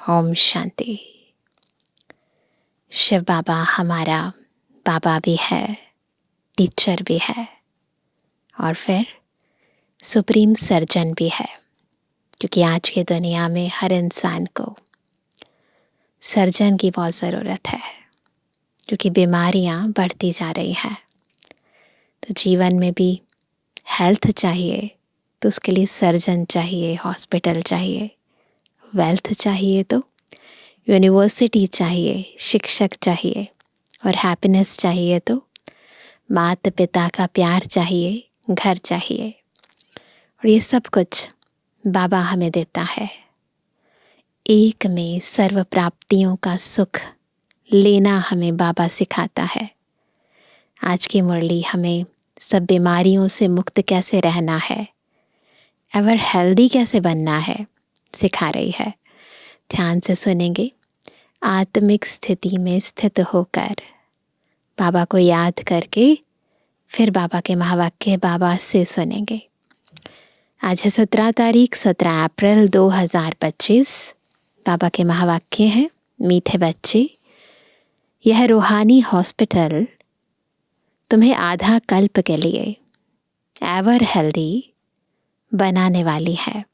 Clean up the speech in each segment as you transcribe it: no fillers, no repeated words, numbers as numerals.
ओम शांति। शिव बाबा हमारा बाबा भी है, टीचर भी है और फिर सुप्रीम सर्जन भी है, क्योंकि आज की दुनिया में हर इंसान को सर्जन की बहुत ज़रूरत है, क्योंकि बीमारियां बढ़ती जा रही हैं। तो जीवन में भी हेल्थ चाहिए तो उसके लिए सर्जन चाहिए, हॉस्पिटल चाहिए। वेल्थ चाहिए तो यूनिवर्सिटी चाहिए, शिक्षक चाहिए। और हैप्पीनेस चाहिए तो माता पिता का प्यार चाहिए, घर चाहिए। और ये सब कुछ बाबा हमें देता है। एक में सर्व प्राप्तियों का सुख लेना हमें बाबा सिखाता है। आज की मुरली हमें सब बीमारियों से मुक्त कैसे रहना है, एवर हेल्दी कैसे बनना है, सिखा रही है। ध्यान से सुनेंगे। आत्मिक स्थिति में स्थित होकर बाबा को याद करके फिर बाबा के महावाक्य बाबा से सुनेंगे। आज है 17 तारीख 17 अप्रैल 2025। बाबा के महावाक्य हैं, मीठे बच्चे, यह रूहानी हॉस्पिटल तुम्हें आधा कल्प के लिए एवर हेल्दी बनाने वाली है।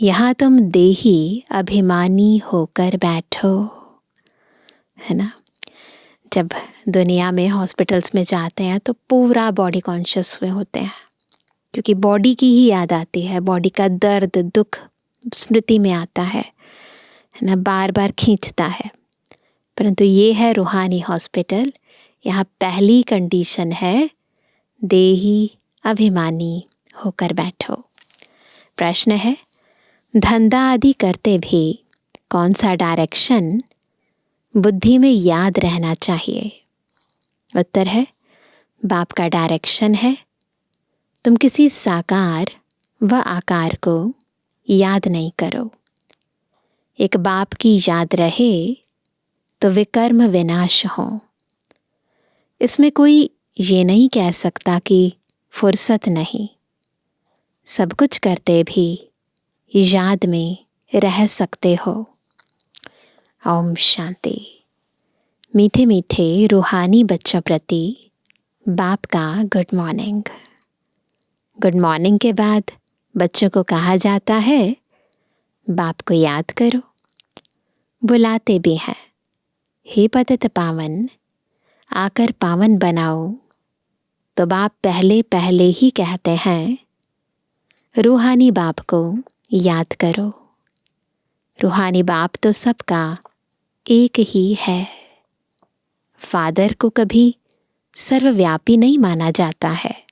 यहाँ तुम देही अभिमानी होकर बैठो, है ना। जब दुनिया में हॉस्पिटल्स में जाते हैं तो पूरा बॉडी कॉन्शियस हुए होते हैं, क्योंकि बॉडी की ही याद आती है। बॉडी का दर्द दुख स्मृति में आता है ना, बार बार खींचता है। परंतु ये है रूहानी हॉस्पिटल। यहाँ पहली कंडीशन है, देही अभिमानी होकर बैठो। प्रश्न है, धंधा आदि करते भी कौन सा डायरेक्शन बुद्धि में याद रहना चाहिए? उत्तर है, बाप का डायरेक्शन है। तुम किसी साकार व आकार को याद नहीं करो। एक बाप की याद रहे तो विकर्म विनाश हो। इसमें कोई ये नहीं कह सकता कि फुर्सत नहीं। सब कुछ करते भी याद में रह सकते हो। ओम शांति। मीठे मीठे रूहानी बच्चों प्रति बाप का गुड मॉर्निंग। गुड मॉर्निंग के बाद बच्चों को कहा जाता है, बाप को याद करो। बुलाते भी हैं, हे पतित पावन, आकर पावन बनाओ। तो बाप पहले पहले ही कहते हैं, रूहानी बाप को याद करो। रूहानी बाप तो सबका एक ही है। फादर को कभी सर्वव्यापी नहीं माना जाता है।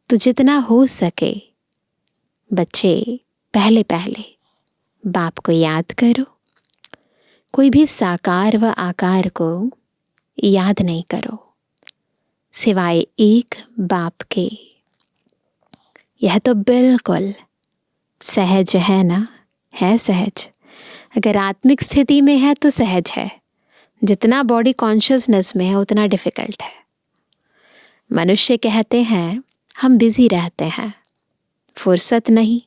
तो जितना हो सके बच्चे पहले पहले बाप को याद करो। कोई भी साकार व आकार को याद नहीं करो सिवाय एक बाप के। यह तो बिल्कुल सहज है ना, है सहज। अगर आत्मिक स्थिति में है तो सहज है। जितना बॉडी कॉन्शियसनेस में है उतना डिफिकल्ट है। मनुष्य कहते हैं हम बिजी रहते हैं, फुर्सत नहीं।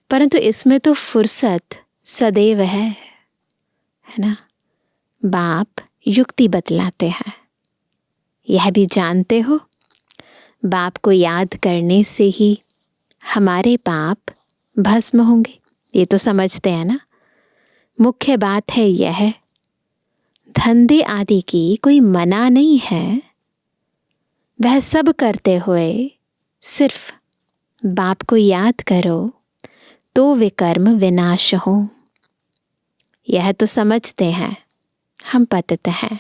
परंतु इसमें तो फुर्सत सदैव है ना। बाप युक्ति बतलाते हैं। यह भी जानते हो, बाप को याद करने से ही हमारे पाप भस्म होंगे। ये तो समझते हैं ना। मुख्य बात है यह, धंधे आदि की कोई मना नहीं है। वह सब करते हुए सिर्फ बाप को याद करो तो विकर्म विनाश हो। यह तो समझते हैं हम पतित हैं।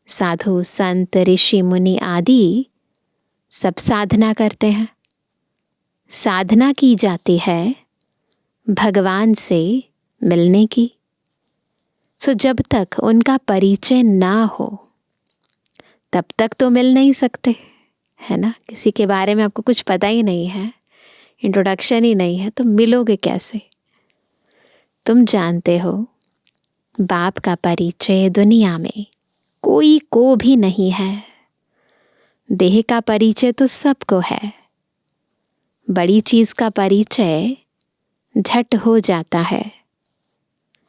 साधु संत ऋषि मुनि आदि सब साधना करते हैं। साधना की जाती है भगवान से मिलने की। सो जब तक उनका परिचय ना हो तब तक तो मिल नहीं सकते, है ना। किसी के बारे में आपको कुछ पता ही नहीं है, इंट्रोडक्शन ही नहीं है, तो मिलोगे कैसे? तुम जानते हो बाप का परिचय दुनिया में कोई को भी नहीं है। देह का परिचय तो सबको है। बड़ी चीज का परिचय झट हो जाता है।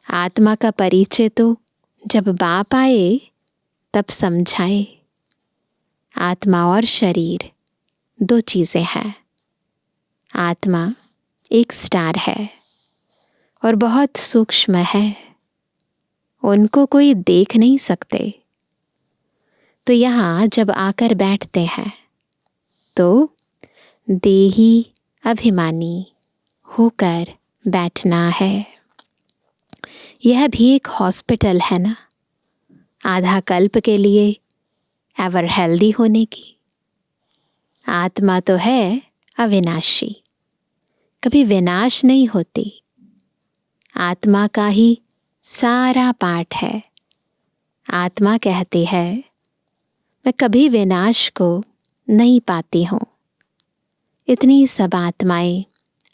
आत्मा का परिचय तो जब बाप आए तब समझाए। आत्मा और शरीर दो चीज़ें हैं। आत्मा एक स्टार है और बहुत सूक्ष्म है, उनको कोई देख नहीं सकते। तो यहाँ जब आकर बैठते हैं तो देही अभिमानी होकर बैठना है। यह भी एक हॉस्पिटल है ना, आधा कल्प के लिए एवर हेल्दी होने की। आत्मा तो है अविनाशी, कभी विनाश नहीं होती। आत्मा का ही सारा पाठ है। आत्मा कहती है मैं कभी विनाश को नहीं पाती हूँ, इतनी सब आत्माएं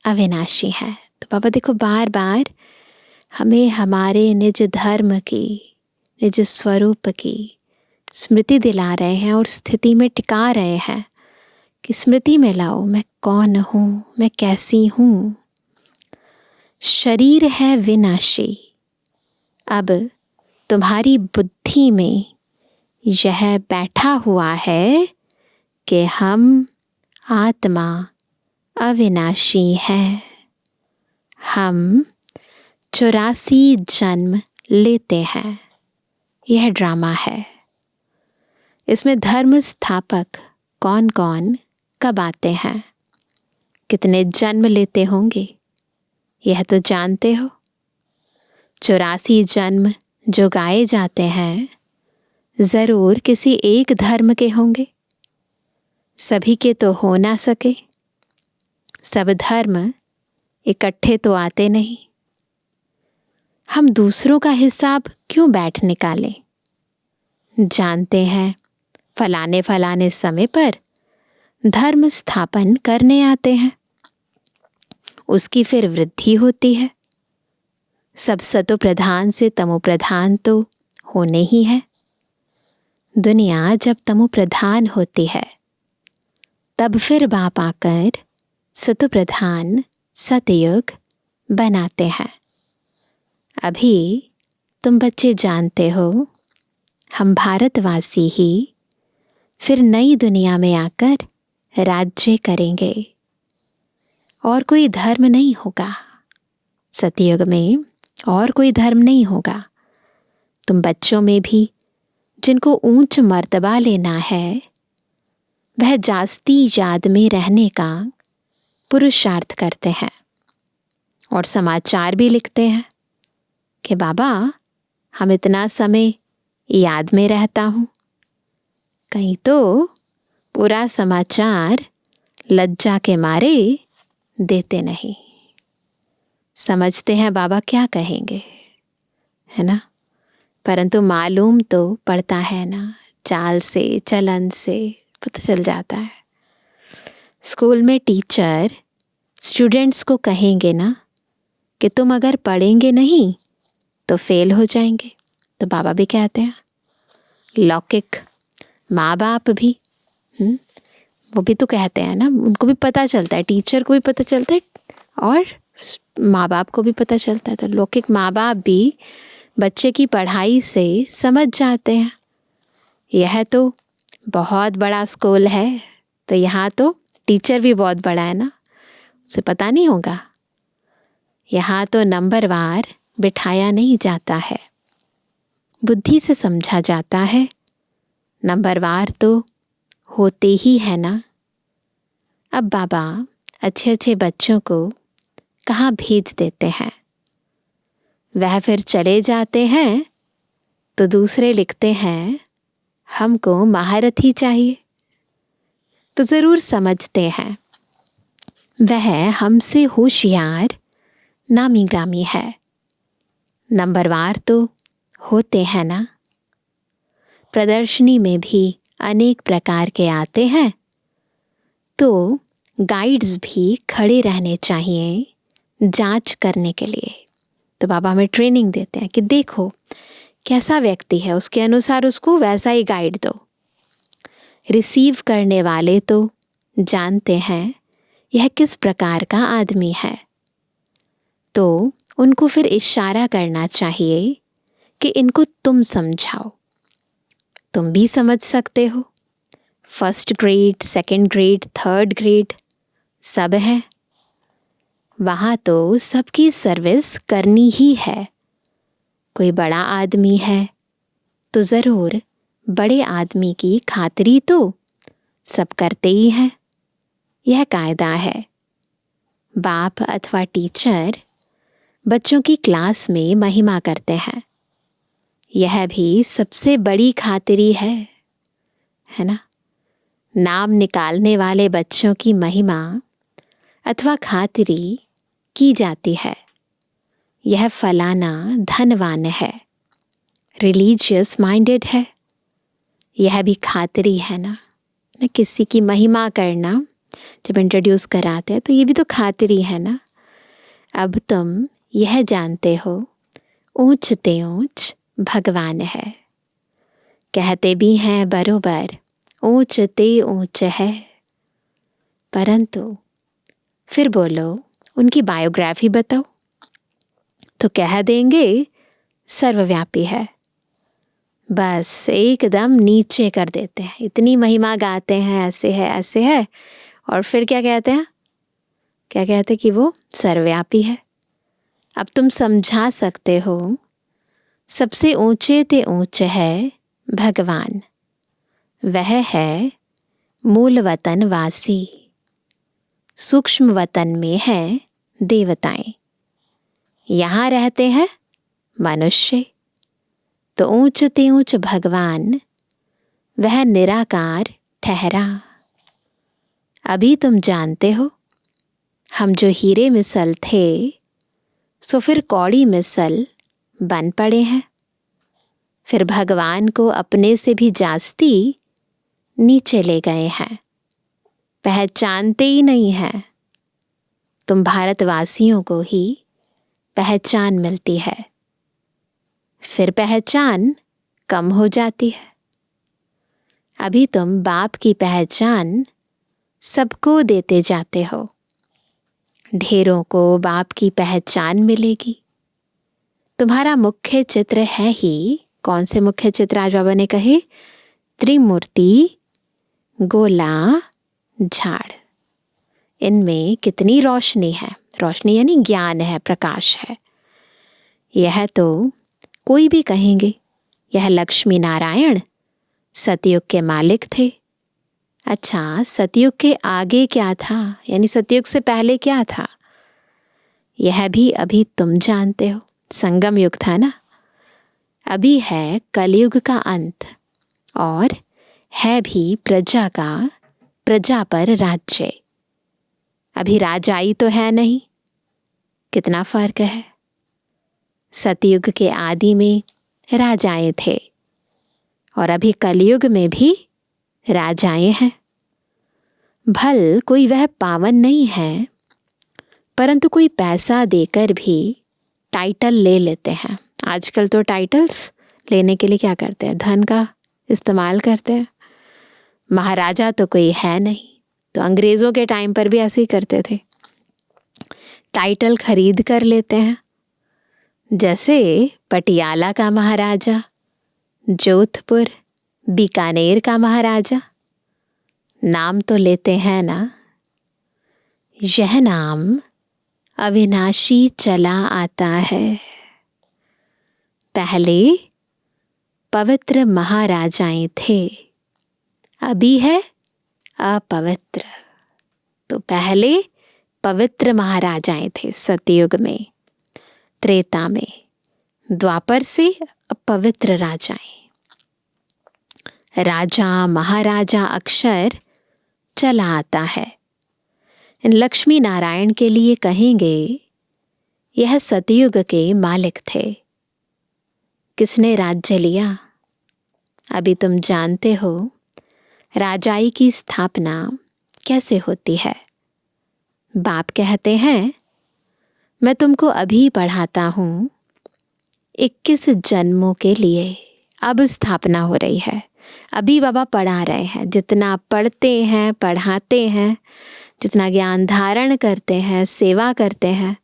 अविनाशी हैं। तो बाबा देखो बार बार हमें हमारे निज धर्म की, निज स्वरूप की स्मृति दिला रहे हैं और स्थिति में टिका रहे हैं कि स्मृति में लाओ मैं कौन हूँ, मैं कैसी हूँ। शरीर है विनाशी, अब तुम्हारी बुद्धि में यह बैठा हुआ है कि हम आत्मा अविनाशी हैं। हम 84 जन्म लेते हैं, यह ड्रामा है। इसमें धर्म स्थापक कौन कौन कब आते हैं, कितने जन्म लेते होंगे, यह तो जानते हो। 84 जन्म जो गाए जाते हैं ज़रूर किसी एक धर्म के होंगे, सभी के तो हो ना सके। सब धर्म इकट्ठे तो आते नहीं। हम दूसरों का हिसाब क्यों बैठ निकालें। जानते हैं फलाने फलाने समय पर धर्म स्थापन करने आते हैं, उसकी फिर वृद्धि होती है। सब सतो प्रधान से तमो प्रधान तो होने ही है। दुनिया जब तमो प्रधान होती है तब फिर बाप आकर सतो प्रधान सतयुग बनाते हैं। अभी तुम बच्चे जानते हो हम भारतवासी ही फिर नई दुनिया में आकर राज्य करेंगे और कोई धर्म नहीं होगा। सतयुग में और कोई धर्म नहीं होगा। तुम बच्चों में भी जिनको ऊंच मर्तबा लेना है वह जास्ती याद में रहने का पुरुषार्थ करते हैं और समाचार भी लिखते हैं कि बाबा हम इतना समय याद में रहता हूँ। कहीं तो पूरा समाचार लज्जा के मारे देते नहीं, समझते हैं बाबा क्या कहेंगे, है ना। परंतु मालूम तो पड़ता है ना, चाल से चलन से पता चल जाता है। स्कूल में टीचर स्टूडेंट्स को कहेंगे ना कि तुम अगर पढ़ेंगे नहीं तो फेल हो जाएंगे, तो बाबा भी कहते हैं। लौकिक माँ बाप भी वो भी तो कहते हैं ना, उनको भी पता चलता है, टीचर को भी पता चलता है और माँ बाप को भी पता चलता है। तो लौकिक माँ बाप भी बच्चे की पढ़ाई से समझ जाते हैं यह तो बहुत बड़ा स्कूल है, तो यहाँ तो टीचर भी बहुत बड़ा है ना, उसे पता नहीं होगा। यहाँ तो नंबरवार बिठाया नहीं जाता है, बुद्धि से समझा जाता है। नंबरवार तो होते ही है ना। अब बाबा अच्छे अच्छे बच्चों को कहाँ भेज देते हैं, वह फिर चले जाते हैं तो दूसरे लिखते हैं हमको महारथ ही चाहिए। तो ज़रूर समझते हैं वह हमसे होशियार नामी ग्रामी है। नंबरवार तो होते हैं ना। प्रदर्शनी में भी अनेक प्रकार के आते हैं, तो गाइड्स भी खड़े रहने चाहिए जांच करने के लिए। तो बाबा हमें ट्रेनिंग देते हैं कि देखो कैसा व्यक्ति है, उसके अनुसार उसको वैसा ही गाइड दो। रिसीव करने वाले तो जानते हैं यह किस प्रकार का आदमी है। तो उनको फिर इशारा करना चाहिए कि इनको तुम समझाओ। तुम भी समझ सकते हो, first grade, second grade, third grade सब है वहाँ, तो सबकी सर्विस करनी ही है। कोई बड़ा आदमी है तो ज़रूर बड़े आदमी की खातिरी तो सब करते ही हैं, यह कायदा है। बाप अथवा टीचर बच्चों की क्लास में महिमा करते हैं, यह भी सबसे बड़ी खातिरी है ना। नाम निकालने वाले बच्चों की महिमा अथवा खातिरी की जाती है। यह फलाना धनवान है, रिलीजियस माइंडेड है, यह भी खातिरी है ना। किसी की महिमा करना जब इंट्रोड्यूस कराते हैं तो ये भी तो खातिरी है ना। अब तुम यह जानते हो ऊंच ते ऊंच भगवान है, कहते भी हैं बरोबर ऊंच ते ऊंच है, परंतु फिर बोलो उनकी बायोग्राफी बताओ तो कह देंगे सर्वव्यापी है। बस एकदम नीचे कर देते हैं, इतनी महिमा गाते हैं ऐसे है और फिर क्या कहते हैं, क्या कहते कि वो सर्वव्यापी है। अब तुम समझा सकते हो सबसे ऊंचे ते ऊंच है भगवान, वह है मूल वतन वासी, सूक्ष्म वतन में है देवताएं, यहाँ रहते हैं मनुष्य। तो ऊंच ते ऊंच भगवान वह निराकार ठहरा। अभी तुम जानते हो हम जो हीरे मिसल थे सो फिर कौड़ी मिसल बन पड़े हैं, फिर भगवान को अपने से भी जास्ती नीचे ले गए हैं, पहचानते ही नहीं हैं। तुम भारतवासियों को ही पहचान मिलती है, फिर पहचान कम हो जाती है। अभी तुम बाप की पहचान सबको देते जाते हो, ढेरों को बाप की पहचान मिलेगी। तुम्हारा मुख्य चित्र है ही, कौन से मुख्य चित्र आज बाबा ने कहे, त्रिमूर्ति, गोला, झाड़। इनमें कितनी रोशनी है, रोशनी यानी ज्ञान है, प्रकाश है। यह तो कोई भी कहेंगे यह लक्ष्मी नारायण सतयुग के मालिक थे। अच्छा, सतयुग के आगे क्या था, यानी सतयुग से पहले क्या था, यह भी अभी तुम जानते हो। संगम युग था ना, अभी है कलयुग का अंत और है भी प्रजा का, प्रजा पर राज्य। अभी राजाई तो है नहीं, कितना फर्क है। सतयुग के आदि में राजाएं थे और अभी कलयुग में भी राजाएं हैं। भल कोई वह पावन नहीं है, परंतु कोई पैसा देकर भी टाइटल ले लेते हैं। आजकल तो टाइटल्स लेने के लिए क्या करते हैं, धन का इस्तेमाल करते हैं। महाराजा तो कोई है नहीं, तो अंग्रेज़ों के टाइम पर भी ऐसे ही करते थे, टाइटल खरीद कर लेते हैं। जैसे पटियाला का महाराजा, जोधपुर, बीकानेर का महाराजा, नाम तो लेते हैं ना। यह नाम अविनाशी चला आता है। पहले पवित्र महाराजाएं थे, अभी है अपवित्र। तो पहले पवित्र महाराजाएं थे सतयुग में, त्रेता में, द्वापर से अपवित्र राजाएं। राजा महाराजा अक्षर चला आता है। इन लक्ष्मी नारायण के लिए कहेंगे यह सतयुग के मालिक थे। किसने राज्य लिया, अभी तुम जानते हो राजाई की स्थापना कैसे होती है। बाप कहते हैं मैं तुमको अभी पढ़ाता हूँ, 21 जन्मों के लिए अब स्थापना हो रही है। अभी बाबा पढ़ा रहे हैं, जितना पढ़ते हैं, पढ़ाते हैं, जितना ज्ञान धारण करते हैं, सेवा करते हैं,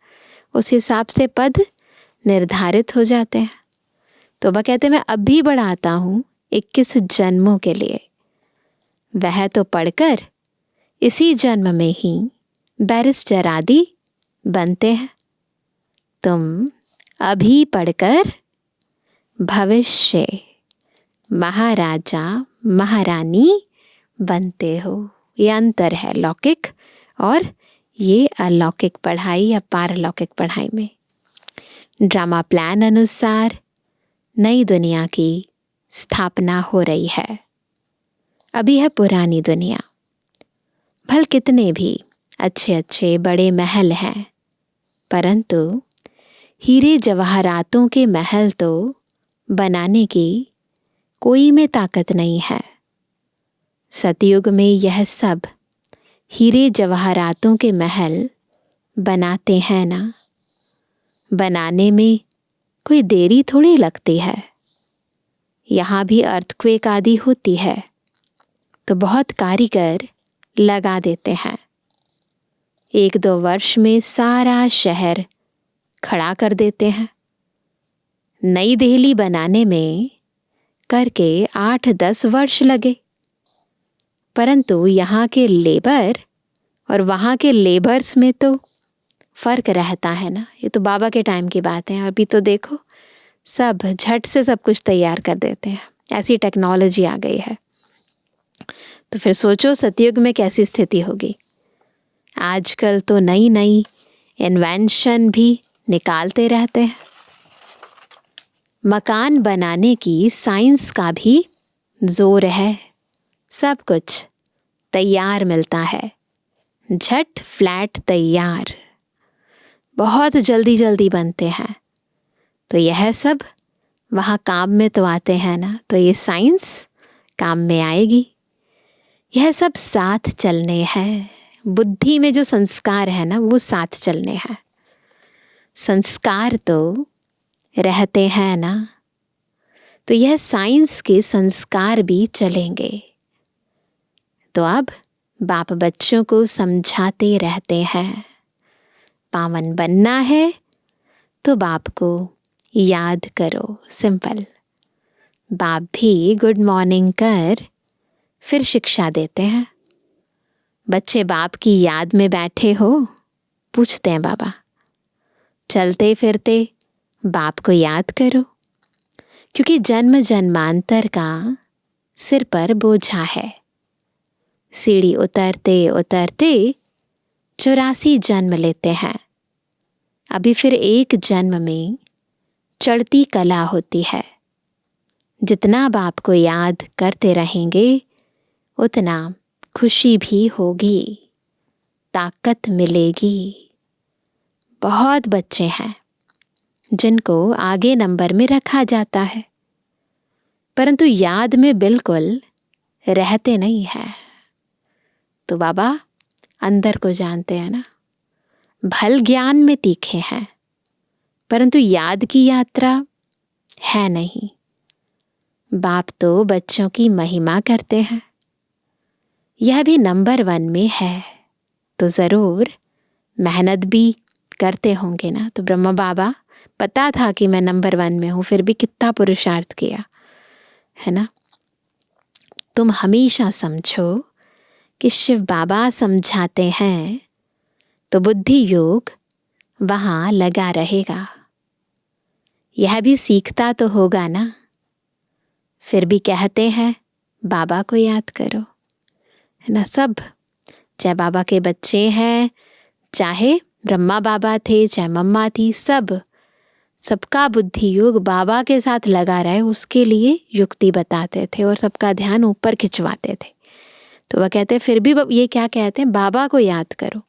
उस हिसाब से पद निर्धारित हो जाते हैं। तो वह कहते मैं अभी बढ़ाता हूँ 21 जन्मों के लिए, वह तो पढ़कर इसी जन्म में ही बैरिस्टर आदि बनते हैं। तुम अभी पढ़कर भविष्य महाराजा महारानी बनते हो। ये अंतर है लौकिक और ये अलौकिक पढ़ाई या पारलौकिक पढ़ाई में। ड्रामा प्लान अनुसार नई दुनिया की स्थापना हो रही है। अभी है पुरानी दुनिया। भल कितने भी अच्छे अच्छे बड़े महल हैं, परंतु हीरे जवाहरातों के महल तो बनाने की कोई में ताकत नहीं है। सतयुग में यह सब हीरे जवाहरातों के महल बनाते हैं ना, बनाने में कोई देरी थोड़ी लगती है। यहाँ भी अर्थक्वेक आदि होती है तो बहुत कारीगर लगा देते हैं। 1-2 वर्ष में सारा शहर खड़ा कर देते हैं। नई दिल्ली बनाने में करके 8-10 वर्ष लगे, परंतु यहाँ के लेबर और वहाँ के लेबर्स में तो फर्क रहता है ना। ये तो बाबा के टाइम की बात है। अभी तो देखो सब झट से सब कुछ तैयार कर देते हैं, ऐसी टेक्नोलॉजी आ गई है। तो फिर सोचो सतयुग में कैसी स्थिति होगी। आजकल तो नई नई इन्वेंशन भी निकालते रहते हैं। मकान बनाने की साइंस का भी जोर है। सब कुछ तैयार मिलता है, झट फ्लैट तैयार, बहुत जल्दी जल्दी बनते हैं। तो यह सब वहाँ काम में तो आते हैं ना, तो ये साइंस काम में आएगी। यह सब साथ चलने हैं। बुद्धि में जो संस्कार है ना वो साथ चलने हैं। संस्कार तो रहते हैं ना, तो यह साइंस के संस्कार भी चलेंगे। तो अब बाप बच्चों को समझाते रहते हैं, पावन बनना है तो बाप को याद करो। सिंपल। बाप भी गुड मॉर्निंग कर फिर शिक्षा देते हैं। बच्चे बाप की याद में बैठे हो, पूछते हैं बाबा, चलते फिरते बाप को याद करो, क्योंकि जन्म जन्मांतर का सिर पर बोझा है। सीढ़ी उतरते उतरते 84 जन्म लेते हैं। अभी फिर एक जन्म में चढ़ती कला होती है। जितना बाप को याद करते रहेंगे उतना खुशी भी होगी, ताकत मिलेगी। बहुत बच्चे हैं जिनको आगे नंबर में रखा जाता है, परंतु याद में बिल्कुल रहते नहीं हैं। तो बाबा अंदर को जानते हैं ना। भल ज्ञान में तीखे हैं, परंतु याद की यात्रा है नहीं। बाप तो बच्चों की महिमा करते हैं। यह भी नंबर 1 में है, तो ज़रूर मेहनत भी करते होंगे ना। तो ब्रह्मा बाबा पता था कि मैं नंबर 1 में हूँ, फिर भी कितना पुरुषार्थ किया है ना। तुम हमेशा समझो कि शिव बाबा समझाते हैं तो बुद्धि योग वहाँ लगा रहेगा। यह भी सीखता तो होगा ना। फिर भी कहते हैं बाबा को याद करो, है ना। सब चाहे बाबा के बच्चे हैं, चाहे ब्रह्मा बाबा थे, चाहे मम्मा थी, सबका बुद्धि योग बाबा के साथ लगा रहे, उसके लिए युक्ति बताते थे और सबका ध्यान ऊपर खिंचवाते थे। तो वह कहते फिर भी ये क्या कहते हैं, बाबा को याद करो।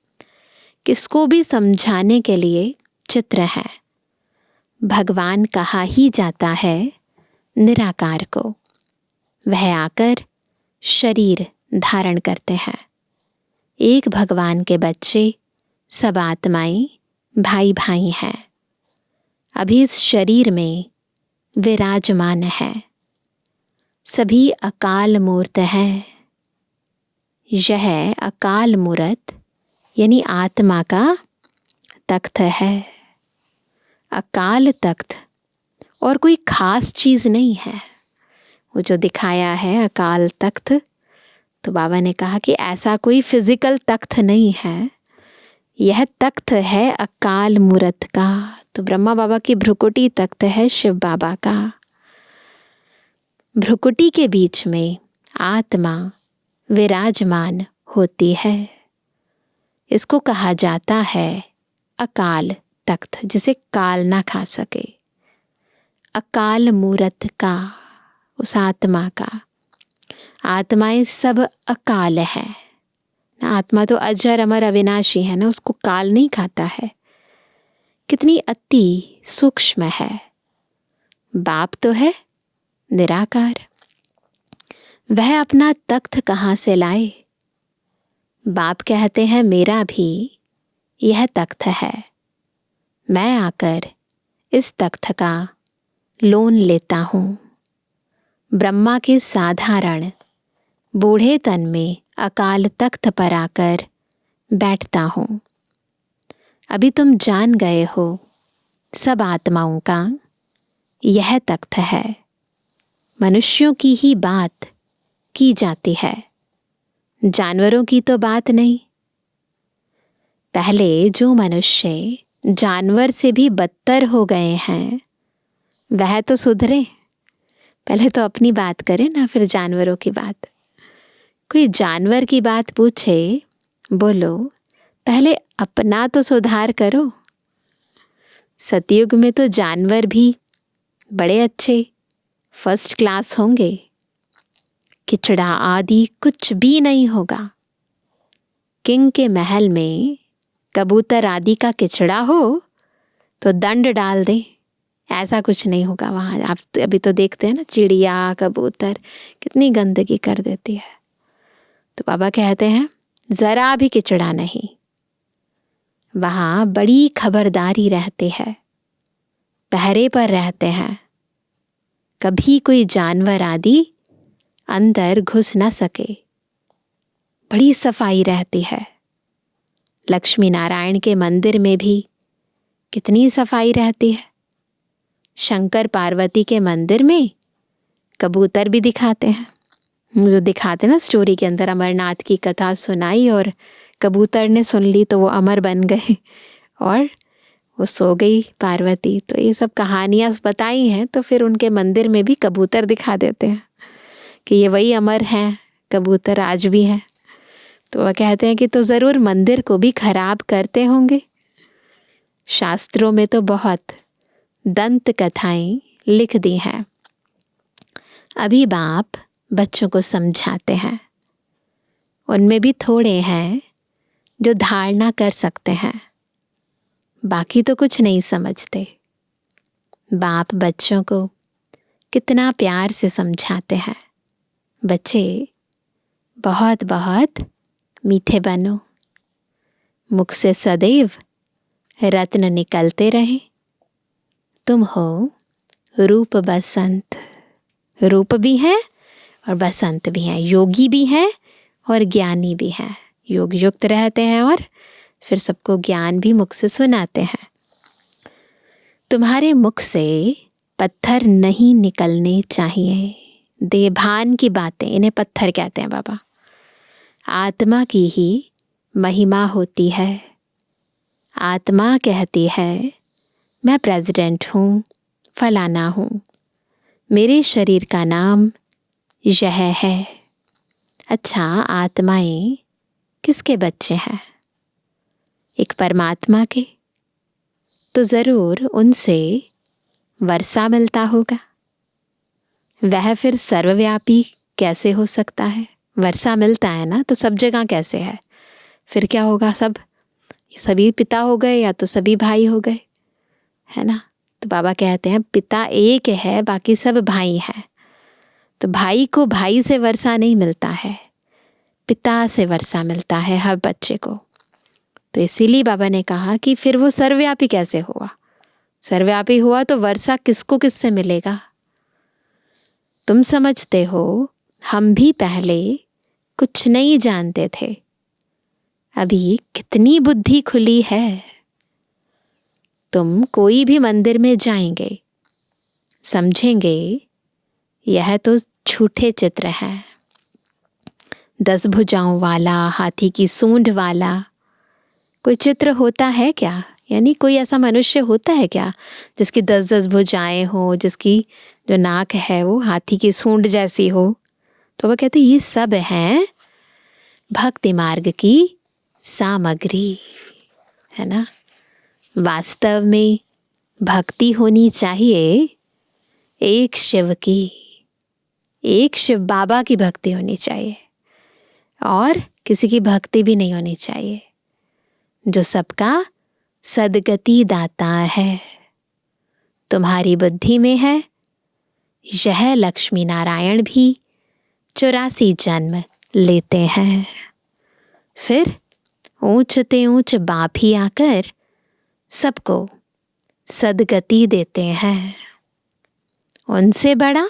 किसको भी समझाने के लिए चित्र है। भगवान कहा ही जाता है निराकार को। वह आकर शरीर धारण करते हैं। एक भगवान के बच्चे, सब आत्माएं भाई भाई हैं। अभी इस शरीर में विराजमान है। सभी अकाल मूर्त हैं। यह अकाल मूर्त यानी आत्मा का तख्त है। अकाल तख्त और कोई खास चीज़ नहीं है। वो जो दिखाया है अकाल तख्त, तो बाबा ने कहा कि ऐसा कोई फिजिकल तख्त नहीं है, यह तख्त है अकाल मूरत का। तो ब्रह्मा बाबा की भ्रुकुटी तख्त है शिव बाबा का। भ्रुकुटी के बीच में आत्मा विराजमान होती है। इसको कहा जाता है अकाल तख्त, जिसे काल ना खा सके। अकाल मूरत का, उस आत्मा का। आत्माएं सब अकाल है ना, आत्मा तो अजर अमर अविनाशी है ना, उसको काल नहीं खाता है। कितनी अति सूक्ष्म है। बाप तो है निराकार, वह अपना तख्त कहाँ से लाए? बाप कहते हैं मेरा भी यह तख्त है, मैं आकर इस तख्त का लोन लेता हूँ। ब्रह्मा के साधारण बूढ़े तन में अकाल तख्त पर आकर बैठता हूँ। अभी तुम जान गए हो सब आत्माओं का यह तख्त है। मनुष्यों की ही बात की जाती है, जानवरों की तो बात नहीं। पहले जो मनुष्य जानवर से भी बदतर हो गए हैं वह तो सुधरे। पहले तो अपनी बात करें ना, फिर जानवरों की बात। कोई जानवर की बात पूछे, बोलो पहले अपना तो सुधार करो। सतयुग में तो जानवर भी बड़े अच्छे फर्स्ट क्लास होंगे, किचड़ा आदि कुछ भी नहीं होगा। किंग के महल में कबूतर आदि का किचड़ा हो तो दंड डाल दे, ऐसा कुछ नहीं होगा वहाँ। आप अभी तो देखते हैं ना, चिड़िया कबूतर कितनी गंदगी कर देती है। तो बाबा कहते हैं जरा भी किचड़ा नहीं, वहाँ बड़ी खबरदारी रहती है, पहरे पर रहते हैं, कभी कोई जानवर आदि अंदर घुस न सके। बड़ी सफाई रहती है। लक्ष्मी नारायण के मंदिर में भी कितनी सफाई रहती है। शंकर पार्वती के मंदिर में कबूतर भी दिखाते हैं, जो दिखाते ना स्टोरी के अंदर, अमरनाथ की कथा सुनाई और कबूतर ने सुन ली तो वो अमर बन गए और वो सो गई पार्वती। तो ये सब कहानियाँ बताई हैं, तो फिर उनके मंदिर में भी कबूतर दिखा देते हैं कि ये वही अमर हैं कबूतर, आज भी हैं। तो वह कहते हैं कि तो ज़रूर मंदिर को भी खराब करते होंगे। शास्त्रों में तो बहुत दंत कथाएं लिख दी हैं। अभी बाप बच्चों को समझाते हैं, उनमें भी थोड़े हैं जो धारणा कर सकते हैं, बाकी तो कुछ नहीं समझते। बाप बच्चों को कितना प्यार से समझाते हैं, बच्चे बहुत बहुत मीठे बनो, मुख से सदैव रत्न निकलते रहे। तुम हो रूप बसंत, रूप भी है और बसंत भी है, योगी भी है और ज्ञानी भी है। योग युक्त रहते हैं और फिर सबको ज्ञान भी मुख से सुनाते हैं। तुम्हारे मुख से पत्थर नहीं निकलने चाहिए। देभान की बातें, इन्हें पत्थर कहते हैं बाबा। आत्मा की ही महिमा होती है। आत्मा कहती है मैं प्रेसिडेंट हूँ, फलाना हूँ, मेरे शरीर का नाम यह है। अच्छा, आत्माएं किसके बच्चे हैं? एक परमात्मा के। तो ज़रूर उनसे वर्षा मिलता होगा। वह फिर सर्वव्यापी कैसे हो सकता है? वर्षा मिलता है ना, तो सब जगह कैसे है? फिर क्या होगा? सभी पिता हो गए या तो सभी भाई हो गए, है ना? तो बाबा कहते हैं पिता एक है, बाकी सब भाई हैं। तो भाई को भाई से वर्षा नहीं मिलता है, पिता से वर्षा मिलता है हर बच्चे को। तो इसीलिए बाबा ने कहा कि फिर वो सर्वव्यापी कैसे हुआ? सर्वव्यापी हुआ तो वर्षा किसको किससे मिलेगा? तुम समझते हो हम भी पहले कुछ नहीं जानते थे, अभी कितनी बुद्धि खुली है। तुम कोई भी मंदिर में जाएंगे समझेंगे यह तो झूठे चित्र हैं। 10 भुजाओं वाला, हाथी की सूंड वाला कोई चित्र होता है क्या? यानी कोई ऐसा मनुष्य होता है क्या जिसकी 10-10 भुजाएं हो, जिसकी जो नाक है वो हाथी की सूंड जैसी हो? तो वह कहते ये सब हैं भक्ति मार्ग की सामग्री, है ना। वास्तव में भक्ति होनी चाहिए एक शिव की, एक शिव बाबा की भक्ति होनी चाहिए, और किसी की भक्ति भी नहीं होनी चाहिए। जो सबका सदगति दाता है। तुम्हारी बुद्धि में है यह लक्ष्मी नारायण भी 84 जन्म लेते हैं, फिर ऊंचते ऊंच बाप ही आकर सबको सदगति देते हैं। उनसे बड़ा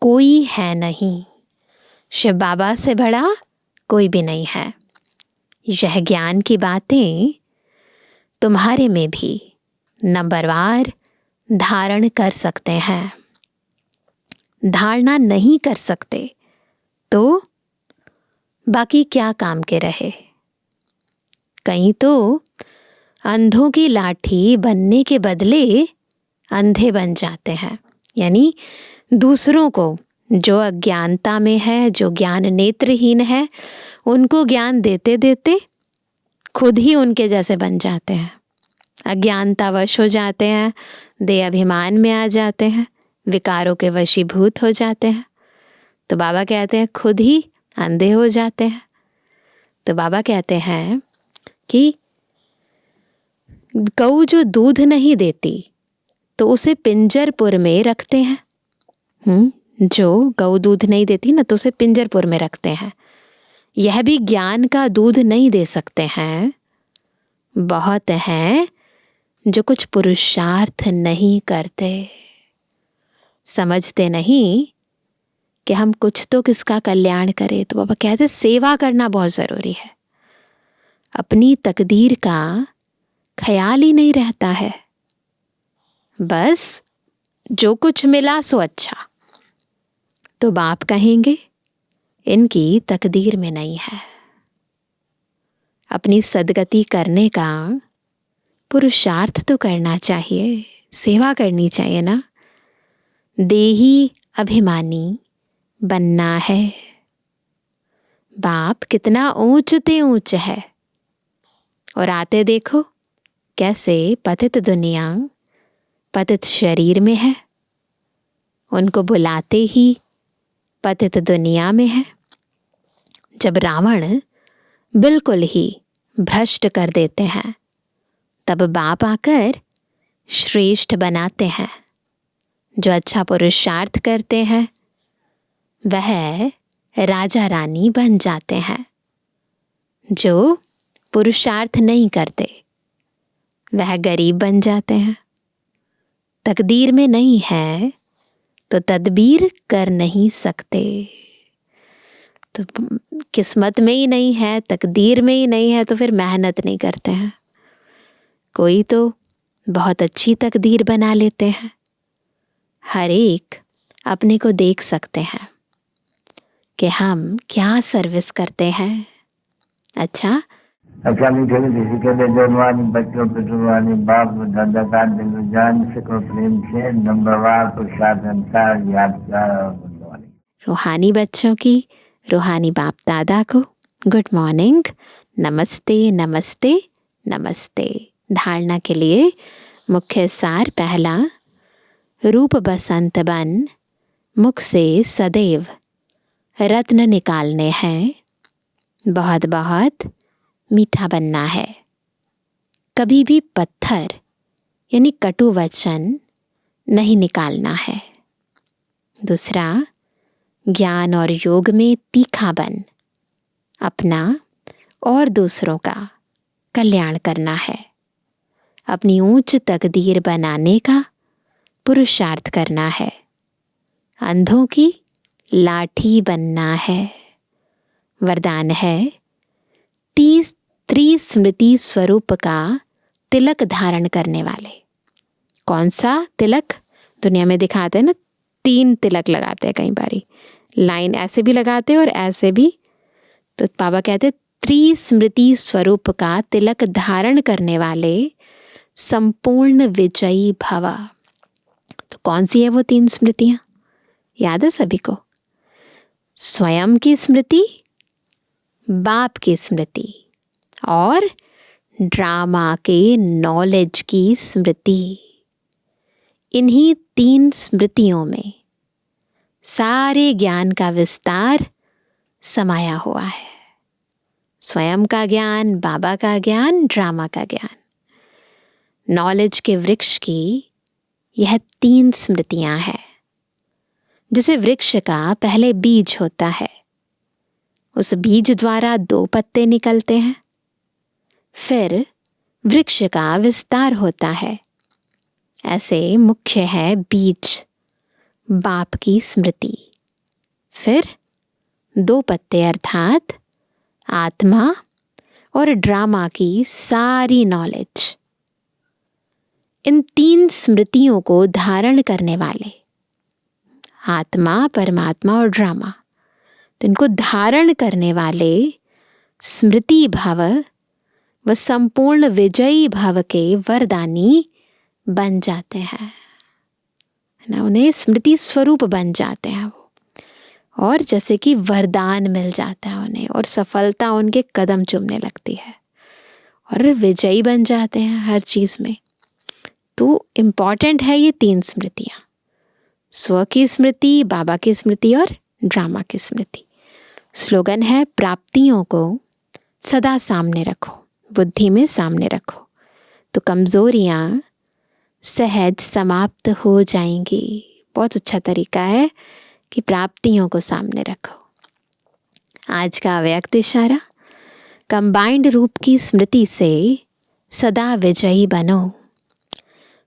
कोई है नहीं, शिव बाबा से बड़ा कोई भी नहीं है। यह ज्ञान की बातें तुम्हारे में भी नंबरवार धारण कर सकते हैं। धारणा नहीं कर सकते तो बाकी क्या काम के रहे। कहीं तो अंधों की लाठी बनने के बदले अंधे बन जाते हैं, यानी दूसरों को जो अज्ञानता में है, जो ज्ञान नेत्रहीन है, उनको ज्ञान देते देते खुद ही उनके जैसे बन जाते हैं। अज्ञानतावश हो जाते हैं, देह अभिमान में आ जाते हैं, विकारों के वशीभूत हो जाते हैं। तो बाबा कहते हैं खुद ही अंधे हो जाते हैं। तो बाबा कहते हैं कि गऊ जो दूध नहीं देती तो उसे पिंजरपुर में रखते हैं। जो गऊ दूध नहीं देती ना तो उसे पिंजरपुर में रखते हैं। यह भी ज्ञान का दूध नहीं दे सकते हैं। बहुत हैं जो कुछ पुरुषार्थ नहीं करते, समझते नहीं कि हम कुछ तो किसका कल्याण करें। तो बाबा कहते सेवा करना बहुत जरूरी है। अपनी तकदीर का ख्याल ही नहीं रहता है, बस जो कुछ मिला सो अच्छा। तो बाप कहेंगे इनकी तकदीर में नहीं है। अपनी सदगति करने का पुरुषार्थ तो करना चाहिए, सेवा करनी चाहिए ना। देही अभिमानी बनना है। बाप कितना ऊंचते ऊंच है, और आते देखो कैसे पतित दुनिया पतित शरीर में है। उनको बुलाते ही पतित दुनिया में है। जब रावण बिल्कुल ही भ्रष्ट कर देते हैं तब बाप आकर श्रेष्ठ बनाते हैं। जो अच्छा पुरुषार्थ करते हैं वह राजा रानी बन जाते हैं। जो पुरुषार्थ नहीं करते वह गरीब बन जाते हैं। तकदीर में नहीं है तो तदबीर कर नहीं सकते। तो किस्मत में ही नहीं है, तकदीर में ही नहीं है, तो फिर मेहनत नहीं करते हैं। कोई तो बहुत अच्छी तकदीर बना लेते हैं। हर एक अपने को देख सकते हैं कि हम क्या सर्विस करते हैं। अच्छा मीठे किसी के लिए जवानी बच्चों पितृवानी बाप दादा का दिल जान सको प्रेम से नंबरवार प्रसाद अनुसार यादगार और गुणवानी। रूहानी बच्चों की रूहानी बाप दादा को गुड मॉर्निंग, नमस्ते नमस्ते नमस्ते। धारणा के लिए मुख्य सार पहला, रूप बसंत बन मुख से सदैव रत्न निकालने हैं। बहुत बहुत मीठा बनना है। कभी भी पत्थर यानी कटु वचन नहीं निकालना है। दूसरा, ज्ञान और योग में तीखा बन अपना और दूसरों का कल्याण करना है। अपनी ऊंच तकदीर बनाने का पुरुषार्थ करना है। अंधों की लाठी बनना है। वरदान है त्रिस्मृति स्वरूप का तिलक धारण करने वाले। कौन सा तिलक? दुनिया में दिखाते हैं ना, 3 तिलक लगाते हैं, कई बारी लाइन ऐसे भी लगाते हैं और ऐसे भी। तो बाबा कहते त्रिस्मृति स्वरूप का तिलक धारण करने वाले संपूर्ण विजयी भव। तो कौन सी है वो 3 स्मृतियां? याद है सभी को? स्वयं की स्मृति, बाप की स्मृति और ड्रामा के नॉलेज की स्मृति। इन्हीं 3 स्मृतियों में सारे ज्ञान का विस्तार समाया हुआ है। स्वयं का ज्ञान, बाबा का ज्ञान, ड्रामा का ज्ञान। नॉलेज के वृक्ष की यह 3 स्मृतियां हैं। जैसे वृक्ष का पहले बीज होता है, उस बीज द्वारा 2 पत्ते निकलते हैं, फिर वृक्ष का विस्तार होता है। ऐसे मुख्य है बीज, बाप की स्मृति, फिर 2 पत्ते अर्थात आत्मा और ड्रामा की सारी नॉलेज। इन 3 स्मृतियों को धारण करने वाले आत्मा, परमात्मा और ड्रामा, तो इनको धारण करने वाले स्मृति भाव व संपूर्ण विजयी भाव के वरदानी बन जाते हैं ना। उन्हें स्मृति स्वरूप बन जाते हैं वो, और जैसे कि वरदान मिल जाता है उन्हें, और सफलता उनके कदम चूमने लगती है और विजयी बन जाते हैं हर चीज़ में। तो इम्पॉर्टेंट है ये 3 स्मृतियाँ, स्व की स्मृति, बाबा की स्मृति और ड्रामा की स्मृति। स्लोगन है प्राप्तियों को सदा सामने रखो, बुद्धि में सामने रखो, तो कमज़ोरियाँ सहज समाप्त हो जाएंगी। बहुत अच्छा तरीका है कि प्राप्तियों को सामने रखो। आज का अव्यक्त इशारा, कंबाइंड रूप की स्मृति से सदा विजयी बनो।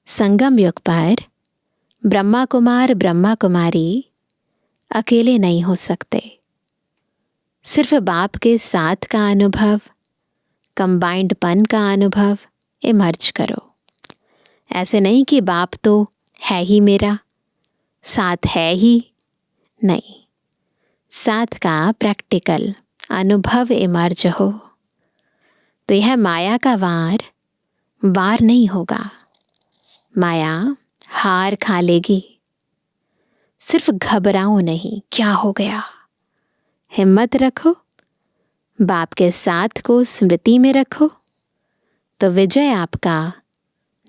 संगम युग पर ब्रह्मा कुमार, ब्रह्मा कुमारी अकेले नहीं हो सकते। सिर्फ बाप के साथ का अनुभव, कंबाइंडपन का अनुभव इमर्ज करो। ऐसे नहीं कि बाप तो है ही मेरा, साथ है ही नहीं। साथ का प्रैक्टिकल अनुभव इमर्ज हो तो यह माया का वार नहीं होगा। माया हार खा लेगी। सिर्फ घबराओ नहीं, क्या हो गया। हिम्मत रखो, बाप के साथ को स्मृति में रखो, तो विजय आपका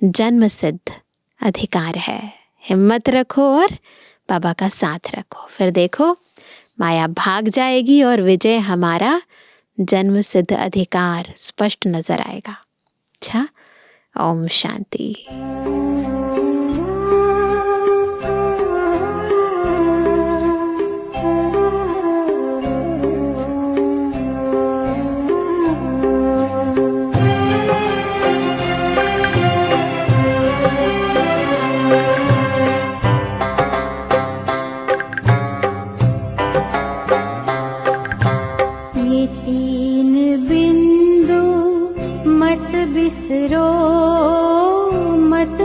जन्म सिद्ध अधिकार है। हिम्मत रखो और बाबा का साथ रखो, फिर देखो माया भाग जाएगी और विजय हमारा जन्म सिद्ध अधिकार स्पष्ट नजर आएगा। अच्छा, ओम शांति। मत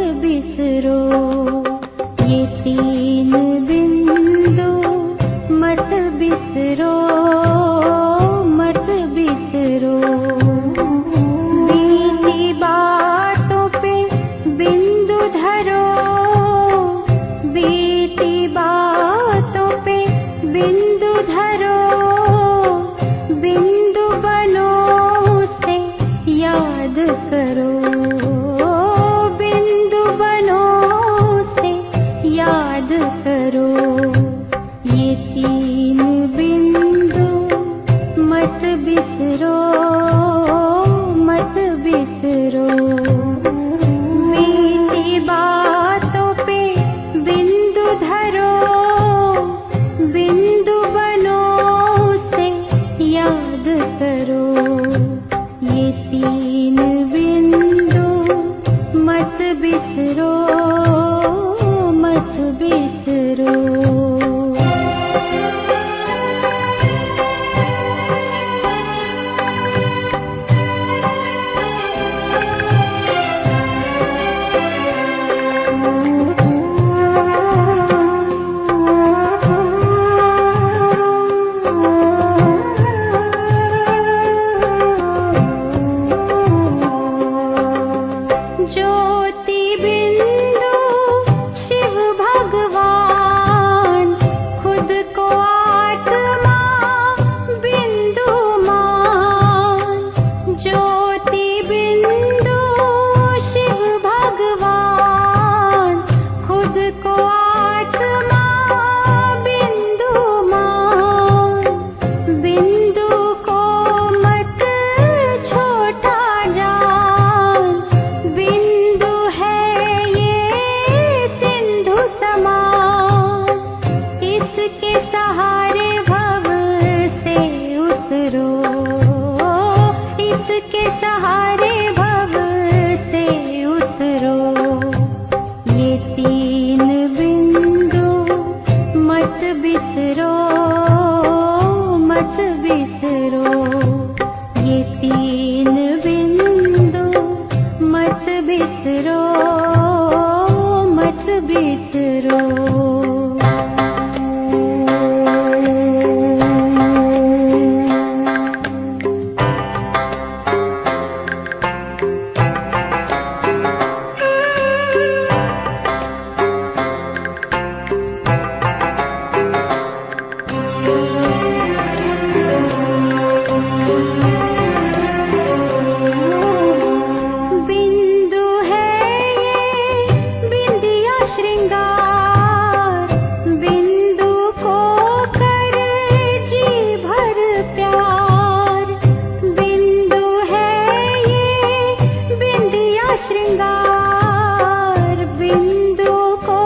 श्रृंगार, बिंदु को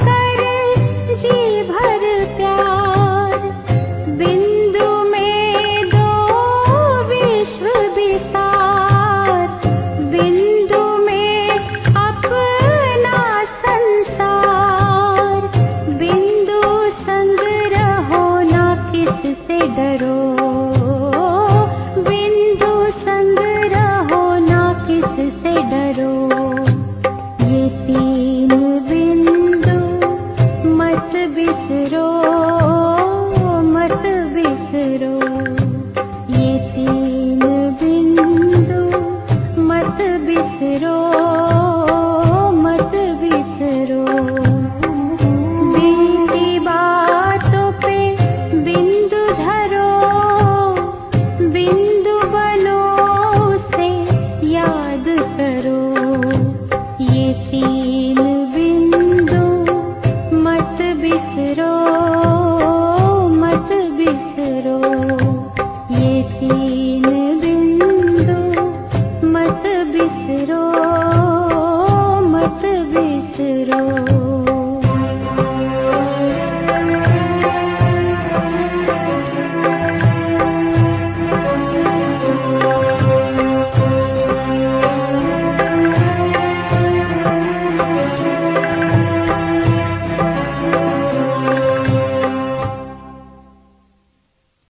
कर जी भर प्यार, बिंदु में दो विश्व विसार, बिंदु में अपना संसार, बिंदु संग रहो ना किससे डरो, बिंदु संग रहो ना किससे डरो, ये तीन बिंदु मत बिसरो, मत बिसरो, ये तीन बिंदु मत बिसरो, मत बिसरो। बीती बातों पे बिंदु धरो, बिंदु बनो से याद करो, ये तीन